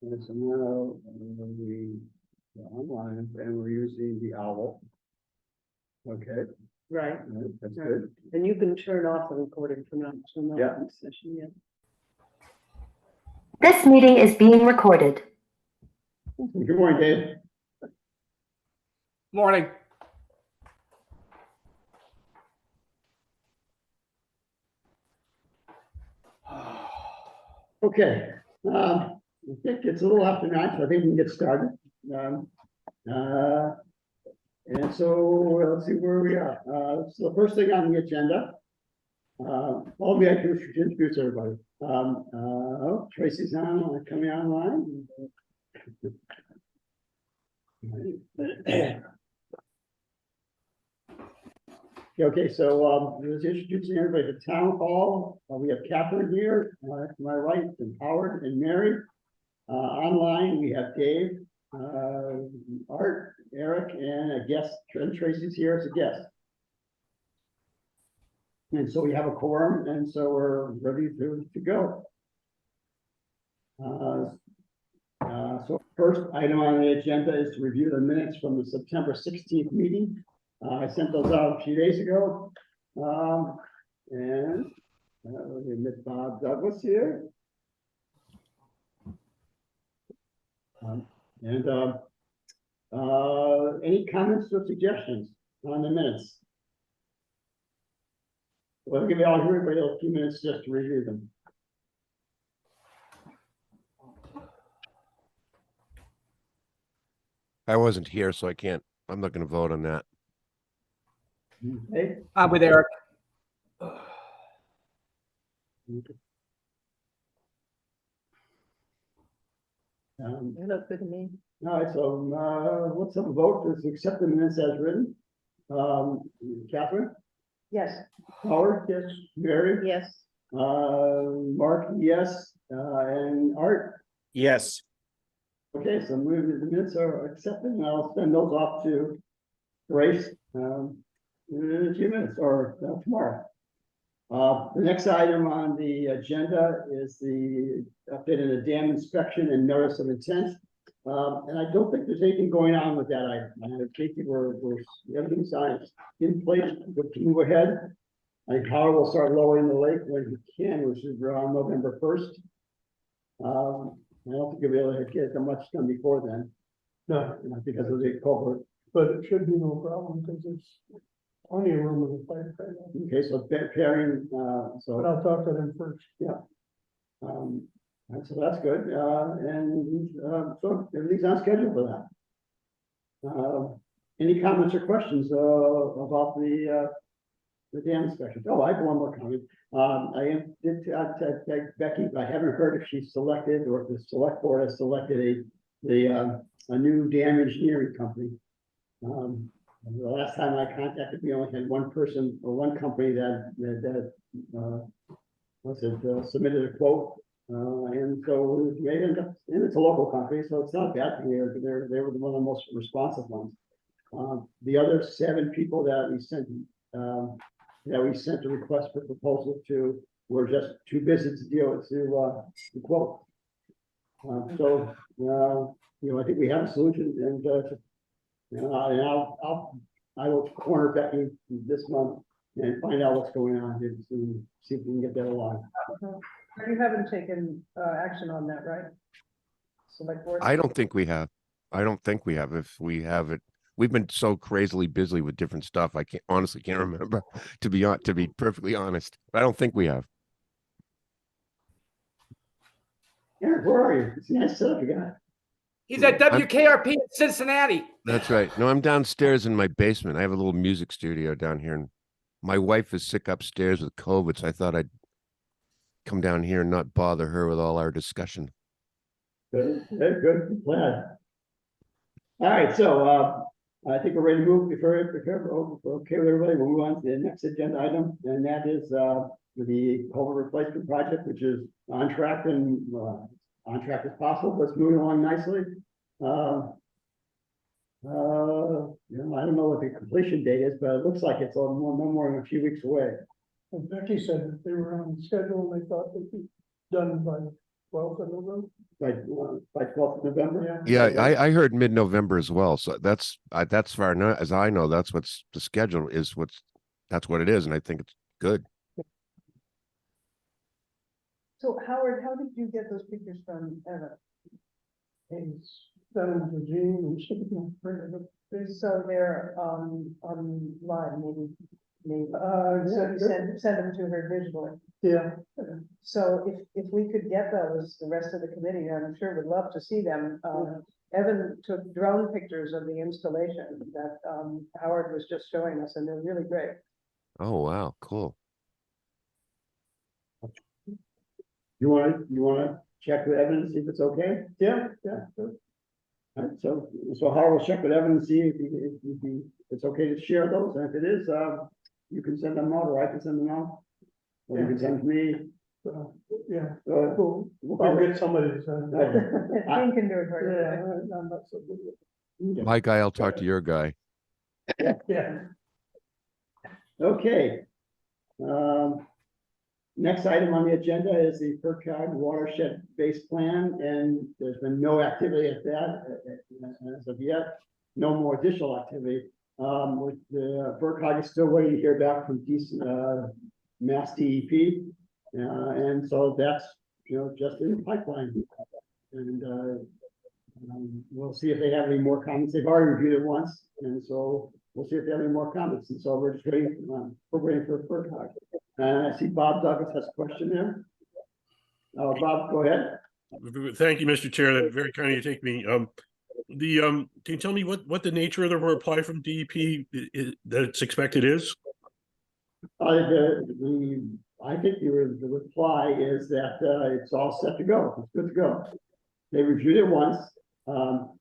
And so now we are online and we're using the owl. Okay, Right, that's Right. good. and you can turn off the recording from that Yeah. session, yeah. This meeting is being recorded. Good morning, Dave. Morning. Okay, I think it's a little after 9, so I think we can get started. Um, and so let's see where we are. So the first thing on the agenda, all we have to do is introduce everybody. Oh, Tracy's coming online. Okay, so just introducing everybody to town hall. We have Catherine here, to my right, and Howard and Mary. Online, we have Dave, Art, Eric, and a guest. Trent Tracy's here as a guest. And so we have a quorum, and so we're ready to go. So first item on the agenda is to review the minutes from the September 16th meeting. I sent those out a few days ago. And we met Bob Douglas here. Any comments or suggestions on the minutes? Well, give everybody a few minutes just to review them. I wasn't here, so I'm not going to vote on that. Okay. I'm with Eric. It looked good to me. All right, so let's have a vote to accept the minutes as written. Catherine, Yes. Howard, yes, Mary, Yes. Mark, yes, and Art. Yes. Okay, so the minutes are accepted, and I'll send those off to Grace in a few minutes or tomorrow. The next item on the agenda is the update of the dam inspection and notice of intent. And I don't think there's anything going on with that item. I think everything's in place, we can move ahead. I think Howard will start lowering the lake when he can, which is around November 1st. I don't think he'll be able to get that much done before then. No, because of the culvert. But it should be no problem because there's plenty of room in the pipe right now. Okay, so pairing, But I'll talk to them first. and so that's good, so everything's on schedule for that. Any comments or questions about the dam inspection? Oh, I have one more comment. I did Becky, I haven't heard if she's selected or if the select board has selected a new dam engineering company. The last time I contacted, we only had one person or one company that submitted a quote. And so and it's a local company, so it's not a bad thing. They were one of the most responsive ones. The other 7 people that we sent a request for proposal to were just too busy to deal with the quote. I think we have a solution, and I will corner Becky this month and find out what's going on and see if we can get that along. You haven't taken action on that, right? Select board? I don't think we have. If we have it, we've been so crazily busy with different stuff. I honestly can't remember, to be perfectly honest. But I don't think we have. Eric, where are you? It's a nice setup you got. He's at WKRP in Cincinnati. That's right. No, I'm downstairs in my basement. I have a little music studio down here, and my wife is sick upstairs with COVID, so I thought I'd come down here and not bother her with all our discussion. Good plan. All right, so I think we're ready to move. If we're okay with everybody, we'll move on to the next agenda item, and that is the culvert replacement project, which is on track and on track as possible, but it's moving along nicely. I don't know what the completion date is, but it looks like it's no more than a few weeks away. And Becky said that they were on schedule and they thought they'd be done by 12th of November. by 12th of November? Yeah, I heard mid-November as well. So that's far as I know, that's what's the schedule is that's what it is. And I think it's good. So Howard, how did you get those pictures from Evan? And sent them to Jean and she can print it. So they're online, maybe. Yeah, Send them to her digitally. yeah. So if we could get those, the rest of the committee, I'm sure would love to see them. Evan took drone pictures of the installation that Howard was just showing us, and they're really great. Oh, wow. Cool. You wanna check with Evan and see if it's okay? Yeah, yeah. All right, so Howard will check with Evan and see if it's okay to share those, and if it is, you can send them out, or I can send them out. Or you can send to me. Yeah, So, I'll get somebody to send it. Dean can do it for you. Yeah, I'm not so good with My guy, I'll talk to your guy. it. Yeah. Okay. Next item on the agenda is the FERCog watershed-based plan, and there's been no activity at that as of yet. No more additional activity. With the FERCog is still waiting to hear back from Mass DEP, and so that's just in the pipeline. And we'll see if they have any more comments. They've already reviewed it once, and so we'll see if they have any more comments. And so we're just waiting. We're waiting for FERCog. And I see Bob Douglas has a question there. Bob, go ahead. Thank you, Mr. Chair. That very kind of you take me. Can you tell me what the nature of the reply from DEP that it's expected is? I think the reply is that it's all set to go. It's good to go. They reviewed it once, but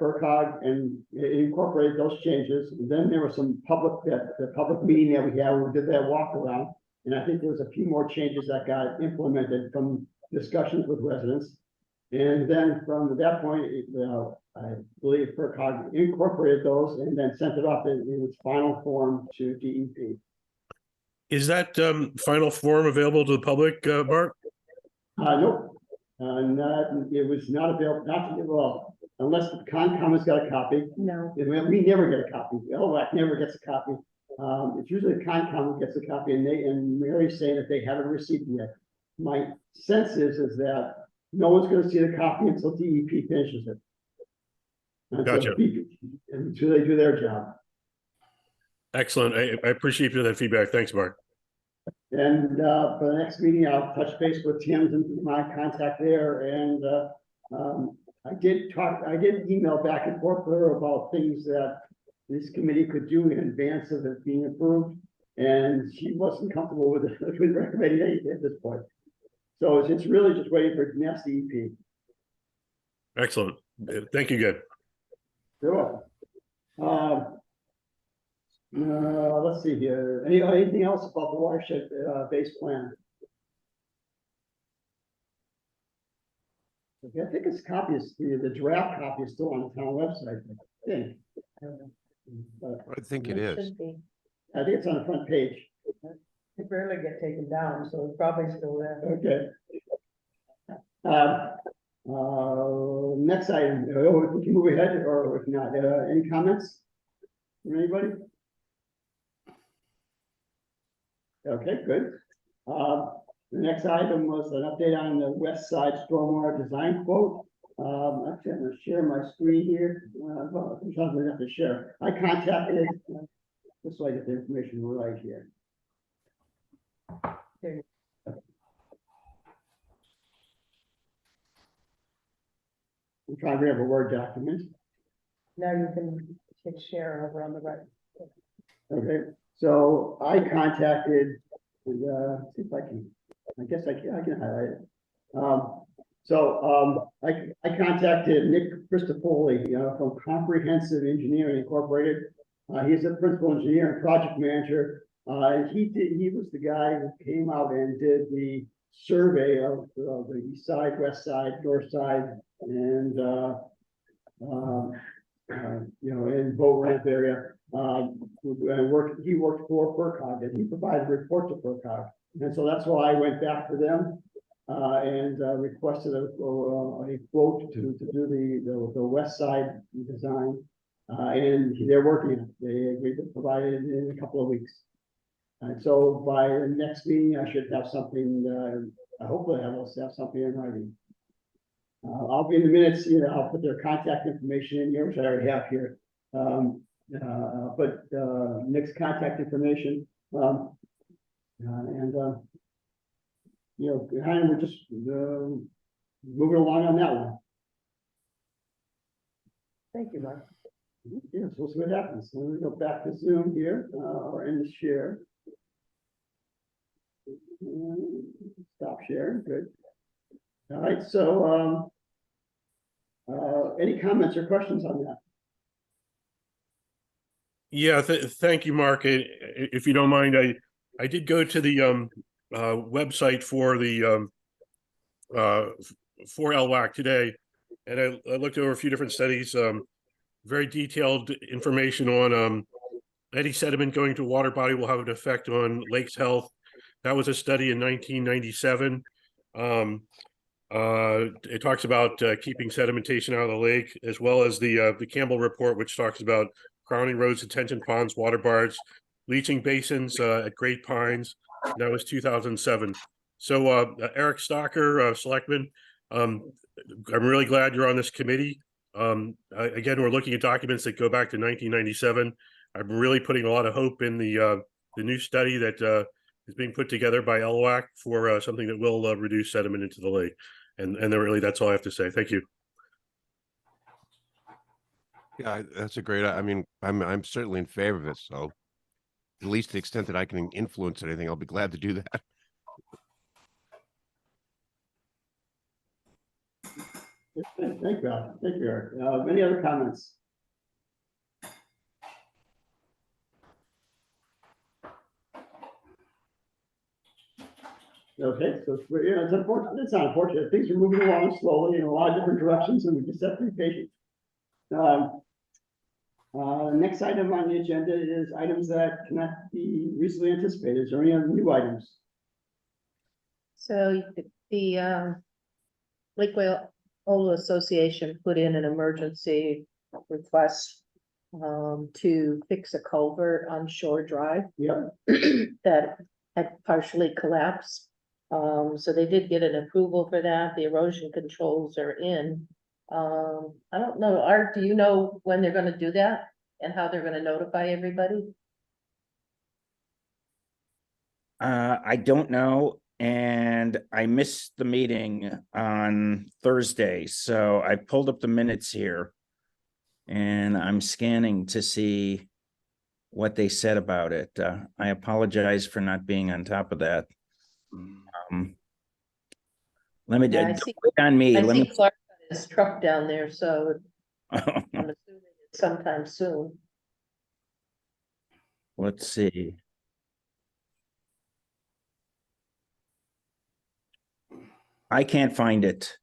FERCog and incorporated those changes. And then there was some the public meeting that we had, where we did that walk around. And I think there was a few more changes that got implemented from discussions with residents. And then from that point, I believe FERCog incorporated those and then sent it off in its final form to DEP. Is that final form available to the public, Mark? Nope. It was not available, unless the Concom has got a copy. No. We never get a copy. LWAC never gets a copy. It's usually the Concom who gets a copy, and Mary's saying that they haven't received it yet. My sense is that no one's going to see the copy until DEP finishes it. Gotcha. Until they do their job. Excellent. I appreciate that feedback. Thanks, Mark. And for the next meeting, I'll touch base with Tim and my contact there. And I did email back and forth with her about things that this committee could do in advance of it being approved. And she wasn't comfortable with recommending anything at this point. So it's really just waiting for Mass DEP. Excellent. Thank you again. You're welcome. Let's see here. Anything else about the watershed based plan? Okay, I think its copy is the draft copy is still on the town website. I think. I think it is. Should be. I think it's on the front page. It rarely get taken down, so it's probably still there. Okay. Next item. We can move ahead, or if not, any comments from anybody? Okay, good. The next item was an update on the west side stormwater design quote. Actually, I'm going to share my screen here. I'm going to have to share. I contacted, just so I get the information right here. There. I'm trying to grab a Word document. Now you can hit share over on the right. Okay, so I contacted, see if I can, I guess I can highlight it. I contacted Nick Christopoli, from Comprehensive Engineering Incorporated. He's a principal engineer and project manager. He was the guy who came out and did the survey of the east side, west side, north side, and in boat ramp area. He worked for FERCog, and he provided a report to FERCog. And so that's why I went back to them and requested a quote to do the west side design. And they're working on it. They agreed to provide it in a couple of weeks. And so by the next meeting, I should have something, hopefully I will have something in writing. I'll be in the minutes, I'll put their contact information in here, which I already have here. But Nick's contact information, and kind of we're just moving along on that one. Thank you, Mark. Yeah, so we'll see what happens. So we go back to Zoom here, or in the share. Stop sharing, good. All right, so any comments or questions on that? Yeah, thank you, Mark. If you don't mind, I did go to the website for the for LWAC today, and I looked over a few different studies, very detailed information on any sediment going to a water body will have an effect on lakes' health. That was a study in 1997. It talks about keeping sedimentation out of the lake, as well as the Campbell report, which talks about crowning roads, detention ponds, water bars, leaching basins at Great Pines. That was 2007. So Eric Stocker, Selectman, I'm really glad you're on this committee. Again, we're looking at documents that go back to 1997. I'm really putting a lot of hope in the new study that is being put together by LWAC for something that will reduce sediment into the lake. And really, that's all I have to say. Thank you. Yeah, that's a great, I mean, I'm certainly in favor of it. So at least to the extent that I can influence anything, I'll be glad to do that. Thank you, Al. Thank you, Eric. Any other comments? Okay, so it's unfortunate. It's not unfortunate. Things are moving along slowly in a lot of different directions, and we just have to be patient. Next item on the agenda is items that cannot be reasonably anticipated. Is there any other new items? So the Lake Wyola Association put in an emergency request to fix a culvert on Shore Drive Yep. that had partially collapsed. So they did get an approval for that. The erosion controls are in. I don't know, Art, do you know when they're gonna do that and how they're gonna notify everybody? I don't know, and I missed the meeting on Thursday, so I pulled up the minutes here. And I'm scanning to see what they said about it. I apologize for not being on top of that. Let me, Yeah, I don't see- wait on me, I let see me. Clark got his truck down there, so I'm assuming it's sometime soon. Let's see. I can't find it.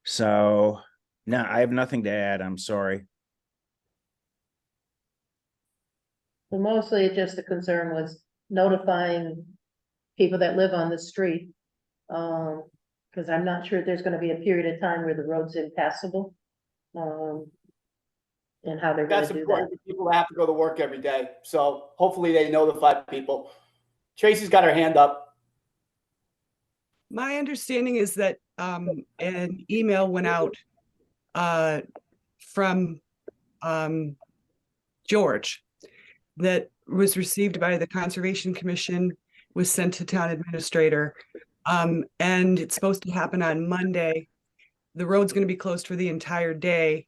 So, no, I have nothing to add, I'm sorry. But mostly just the concern was notifying people that live on the street. Cause I'm not sure there's gonna be a period of time where the road's impassable. And how they're gonna That's do that. important for people that have to go to work every day. So hopefully they notify people. Tracy's got her hand up. My understanding is that an email went out from George that was received by the Conservation Commission, was sent to town administrator, and it's supposed to happen on Monday. The road's going to be closed for the entire day,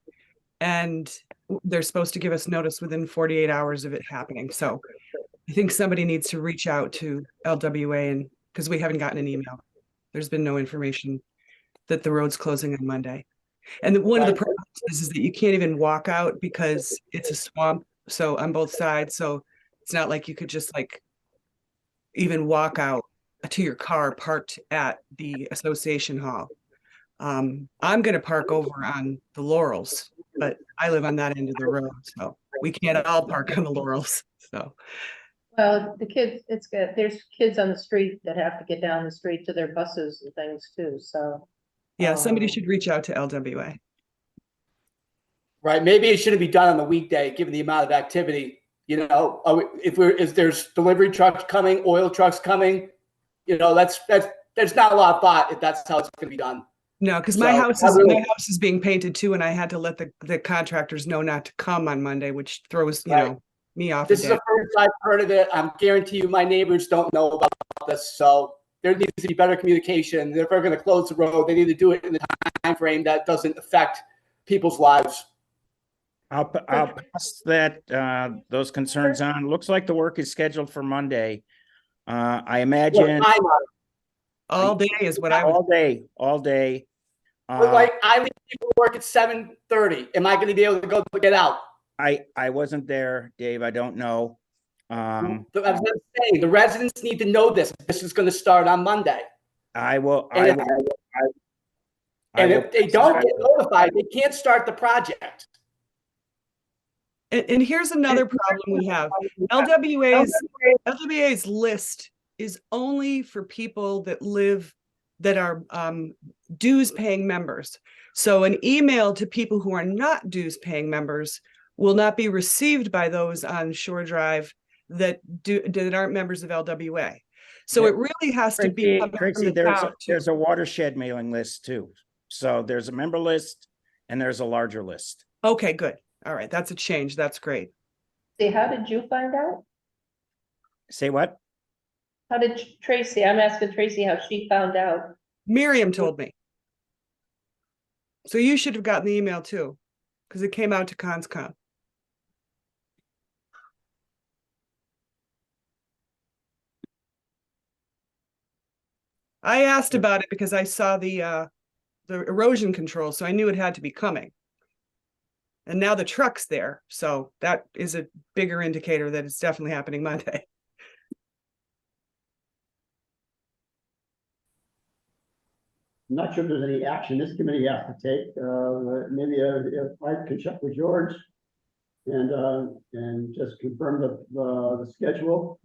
and they're supposed to give us notice within 48 hours of it happening. So I think somebody needs to reach out to LWA, and because we haven't gotten an email. There's been no information that the road's closing on Monday. And one of the problems is that you can't even walk out because it's a swamp. So on both sides. So it's not like you could just like even walk out to your car parked at the association hall. I'm going to park over on the Laurels, but I live on that end of the road. So we can't all park on the Laurels. So Well, the kids, it's good, there's kids on the street that have to get down the street to their buses and things too, so. Yeah, somebody um, should reach out to LWA. Right, maybe it shouldn't be done on the weekday, given the amount of activity. You know, if there's delivery trucks coming, oil trucks coming, you know, there's not a lot of thought if that's how it's going to be done. No, because So, my really- house is being painted too, and I had to let the contractors know not to come on Monday, which throws, you Right. know, me off. This is the first I've heard of it. I'm guarantee you, my neighbors don't know about this, so there needs to be better communication. If they're going to close the road, they need to do it in a time frame that doesn't affect people's lives. I'll pass that, those concerns on. Looks like the work is scheduled for Monday. I imagine What time are it? All day is what I was. all day. But like, I leave people work at 7:30. Am I going to be able to go get out? I wasn't there, Dave. I don't know. I was saying, the residents need to know this. This is going to start on Monday. I will. And if they don't get notified, they can't start the project. And here's another problem we have. LWA's list is only for people that are dues paying members. So an email to people who are not dues paying members will not be received by those on Shore Drive that aren't members of LWA. So it really has to be Tracy, there's a watershed mailing list too. So there's a member list and there's a larger list. Okay, good. All right, that's a change. That's great. See, how did you find out? Say what? How did Tracy, I'm asking Tracy how she found out. Miriam told me. So you should have gotten the email too, because it came out to ConsCom. I asked about it because I saw the erosion control, so I knew it had to be coming. And now the truck's there, so that is a bigger indicator that it's definitely happening Monday. I'm not sure if there's any action this committee has to take. Maybe if I could check with George and just confirm the schedule.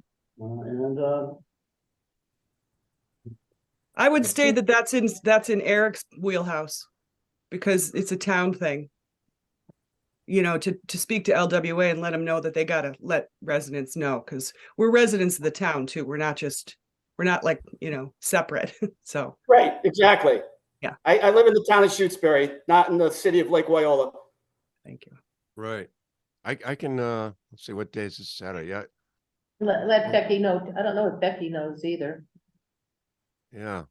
I would say that that's in Eric's wheelhouse because it's a town thing. You know, to speak to LWA and let them know that they got to let residents know, because we're residents of the town too. We're not like, you know, separate. So. Right, exactly. Yeah. I live in the town of Shutesbury, not in the city of Lake Wyola. Thank you. Right. I can, let's see, what day is this Saturday? Yeah. Let Becky know. I don't know if Becky knows either. Yeah.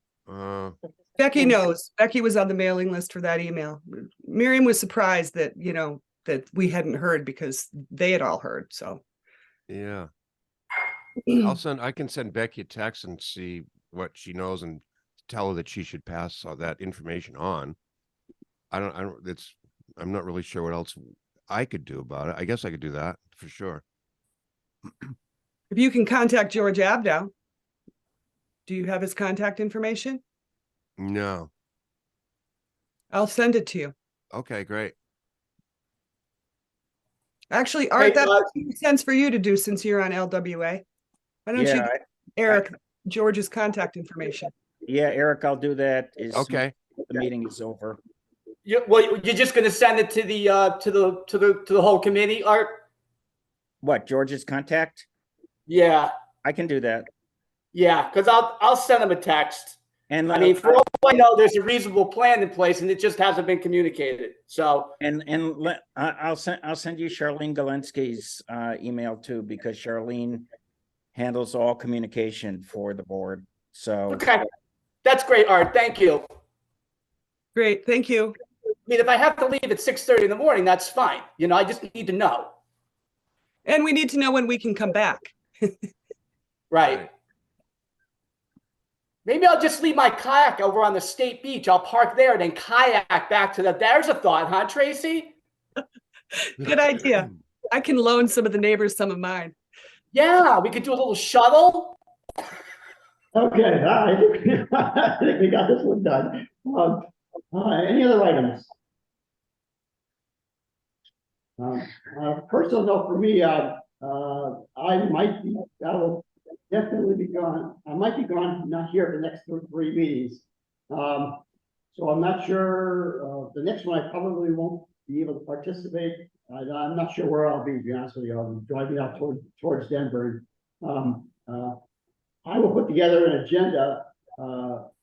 Becky knows. Becky was on the mailing list for that email. Miriam was surprised that, you know, that we hadn't heard because they had all heard. So Yeah. I can send Becky a text and see what she knows and tell her that she should pass all that information on. I'm not really sure what else I could do about it. I guess I could do that for sure. if you can contact George Abdow, do you have his contact information? No. I'll send it to you. Okay, great. Actually, Art, that makes sense for you to do since you're on LWA. Why don't you give Eric George's contact information? Yeah, Eric, I'll do that. Okay. The meeting is over. You're just going to send it to the whole committee, Art? What, George's contact? Yeah. I can do that. Yeah, because I'll send them a text. And I mean, for all I know, there's a reasonable plan in place, and it just hasn't been communicated. So I'll send you Charlene Galensky's email too, because Charlene handles all communication for the board. So okay, that's great, Art. Thank you. Great, thank you. I mean, if I have to leave at 6:30 in the morning, that's fine. You know, I just need to know. And we need to know when we can come back. Right. Maybe I'll just leave my kayak over on the state beach. I'll park there and then kayak back to there's a thought, huh, Tracy? Good idea. I can loan some of the neighbors some of mine. Yeah, we could do a little shuttle. Okay, I think we got this one done. Any other items? Personal note for me, I will definitely be gone. I might be gone, not here for the next three meetings. So I'm not sure, the next one I probably won't be able to participate. I'm not sure where I'll be honest with you. I'm driving out towards Denver. I will put together an agenda,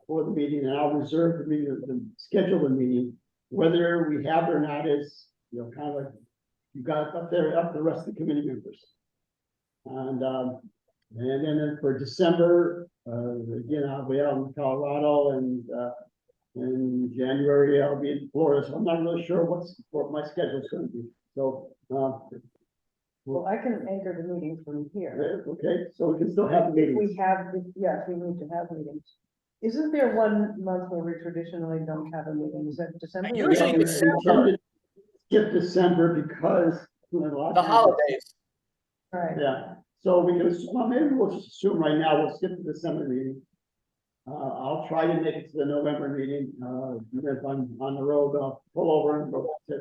for the meeting, and I'll reserve the meeting, schedule the meeting. Whether we have it or not is, kind of like, you got it up there, up to the rest of the committee members. And then for December, again, I'll be out in Colorado, and in January, I'll be in Florida, so I'm not really sure what my schedule is going to be. So, Well, I can anchor the meeting from here. okay, so we can still have If meetings. we have, yes, we need to have meetings. Isn't there 1 month where we traditionally don't have a meeting? Is that December? Usually We tend to skip December because a lot of The times- holidays. Right. Yeah, so we can, well, maybe we'll just assume right now, we'll skip the December meeting. I'll try to make it to the November meeting, if I'm on the road, I'll pull over and go to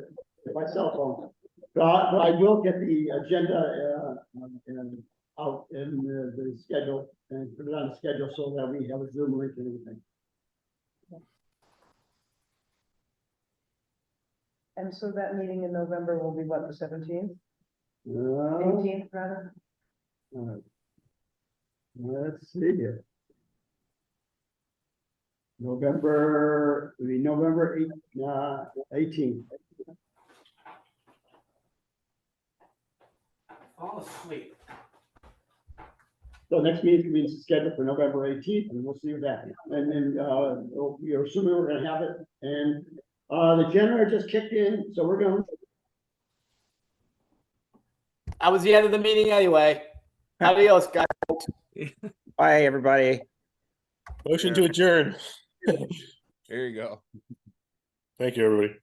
my cell phone. But I will get the agenda, out in the schedule and put it on the schedule so that we have a Zoom link and everything. And so that meeting in November will be what, the 17th, Uh, 18th rather? Let's see here. November 18th. Fall asleep. So next meeting is scheduled for November 18th, and we'll see what that. And then, we're assuming we're gonna have it, and, the generator just kicked in, so we're gonna. That was the end of the meeting anyway. Adios, guys. Bye, everybody. Motion to adjourn. There you go. Thank you, everybody.